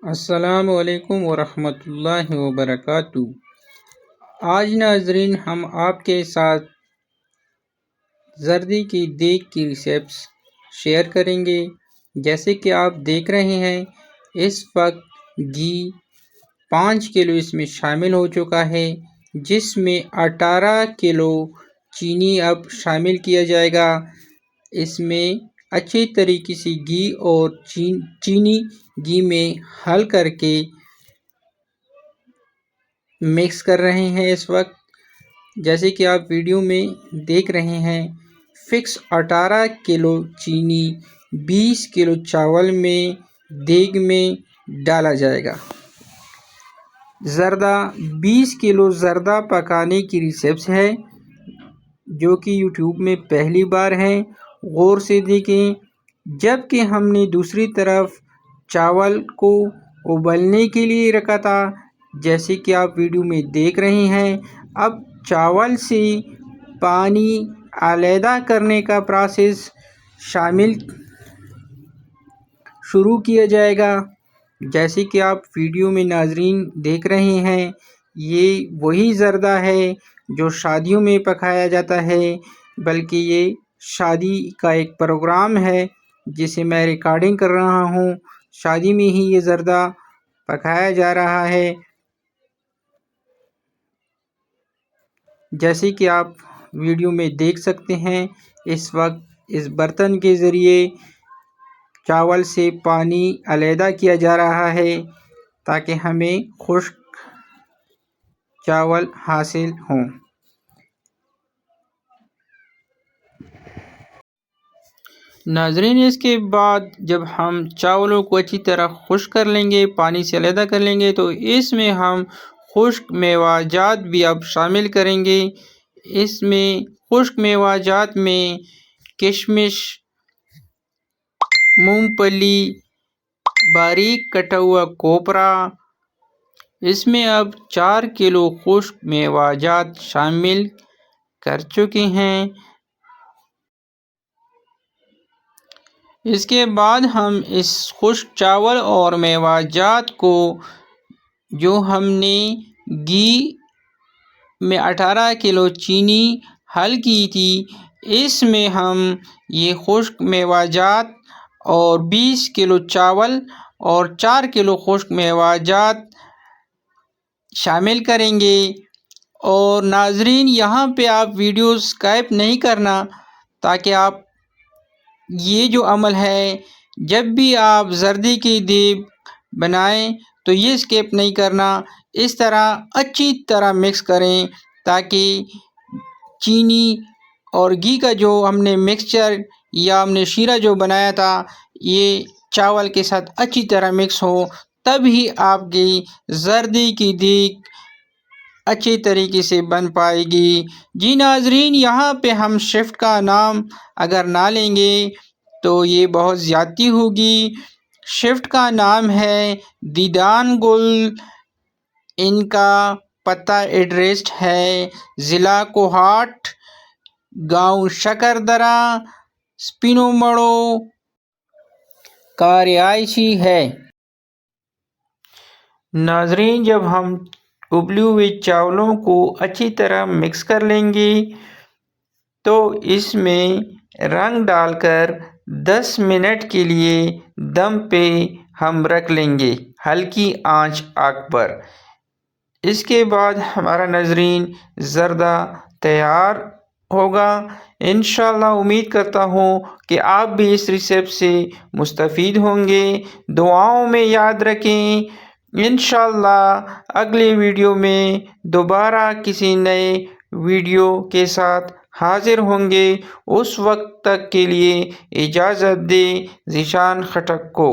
السلام علیکم ورحمۃ اللہ وبرکاتہ۔ آج ناظرین ہم آپ کے ساتھ زردی کی دیگ کی ریسیپٹس شیئر کریں گے۔ جیسے کہ آپ دیکھ رہے ہیں اس وقت گھی 5 کلو اس میں شامل ہو چکا ہے، جس میں 18 کلو چینی اب شامل کیا جائے گا۔ اس میں اچھی طریقے سے گھی اور چینی گھی میں حل کر کے مکس کر رہے ہیں۔ اس وقت جیسے کہ آپ ویڈیو میں دیکھ رہے ہیں، فکس 18 کلو چینی 20 کلو چاول میں دیگ میں ڈالا جائے گا۔ زردہ 20 کلو زردہ پکانے کی ریسیپس ہے جو کہ یوٹیوب میں پہلی بار ہے، غور سے دیکھیں۔ جبکہ ہم نے دوسری طرف چاول کو ابلنے کے لیے رکھا تھا، جیسے کہ آپ ویڈیو میں دیکھ رہے ہیں۔ اب چاول سے پانی علیحدہ کرنے کا پروسیس شروع کیا جائے گا۔ جیسے کہ آپ ویڈیو میں ناظرین دیکھ رہے ہیں، یہ وہی زردہ ہے جو شادیوں میں پکایا جاتا ہے، بلکہ یہ شادی کا ایک پروگرام ہے جسے میں ریکارڈنگ کر رہا ہوں۔ شادی میں ہی یہ زردہ پکایا جا رہا ہے۔ جیسے کہ آپ ویڈیو میں دیکھ سکتے ہیں، اس وقت اس برتن کے ذریعے چاول سے پانی علیحدہ کیا جا رہا ہے تاکہ ہمیں خشک چاول حاصل ہوں۔ ناظرین اس کے بعد جب ہم چاولوں کو اچھی طرح خشک کر لیں گے، پانی سے علیحدہ کر لیں گے، تو اس میں ہم خشک میوہ جات بھی اب شامل کریں گے۔ اس میں خشک میوہ جات میں کشمش، مونگ پھلی، باریک کٹا ہوا کوپرا، اس میں اب 4 کلو خشک میوہ جات شامل کر چکے ہیں۔ اس کے بعد ہم اس خشک چاول اور میوہ جات کو جو ہم نے گھی میں 18 کلو چینی حل کی تھی، اس میں ہم یہ خشک میوہ جات اور 20 کلو چاول اور 4 کلو خشک میوہ جات شامل کریں گے۔ اور ناظرین یہاں پہ آپ ویڈیو اسکائپ نہیں کرنا، تاکہ آپ یہ جو عمل ہے جب بھی آپ زردی کی دیگ بنائیں تو یہ اسکپ نہیں کرنا۔ اس طرح اچھی طرح مکس کریں تاکہ چینی اور گھی کا جو ہم نے مکسچر یا ہم نے شیرہ جو بنایا تھا، یہ چاول کے ساتھ اچھی طرح مکس ہو، تب ہی آپ کی زردی کی دیگ اچھی طریقے سے بن پائے گی۔ جی ناظرین، یہاں پہ ہم شیف کا نام اگر نہ لیں گے تو یہ بہت زیادتی ہوگی۔ شیف کا نام ہے دیدان گل، ان کا پتہ ایڈریس ہے ضلع کوہاٹ، گاؤں شکر درہ، سپینو مڑو کا رہائشی ہے۔ ناظرین جب ہم ابلے ہوئے چاولوں کو اچھی طرح مکس کر لیں گے تو اس میں رنگ ڈال کر 10 منٹ کے لیے دم پہ ہم رکھ لیں گے، ہلکی آنچ پر۔ اس کے بعد ہمارا ناظرین زردہ تیار ہوگا۔ انشاءاللہ امید کرتا ہوں کہ آپ بھی اس ریسیپی سے مستفید ہوں گے۔ دعاؤں میں یاد رکھیں۔ انشاءاللہ اگلے ویڈیو میں دوبارہ کسی نئے ویڈیو کے ساتھ حاضر ہوں گے۔ اس وقت تک کے لیے اجازت دیں ذیشان خٹک کو۔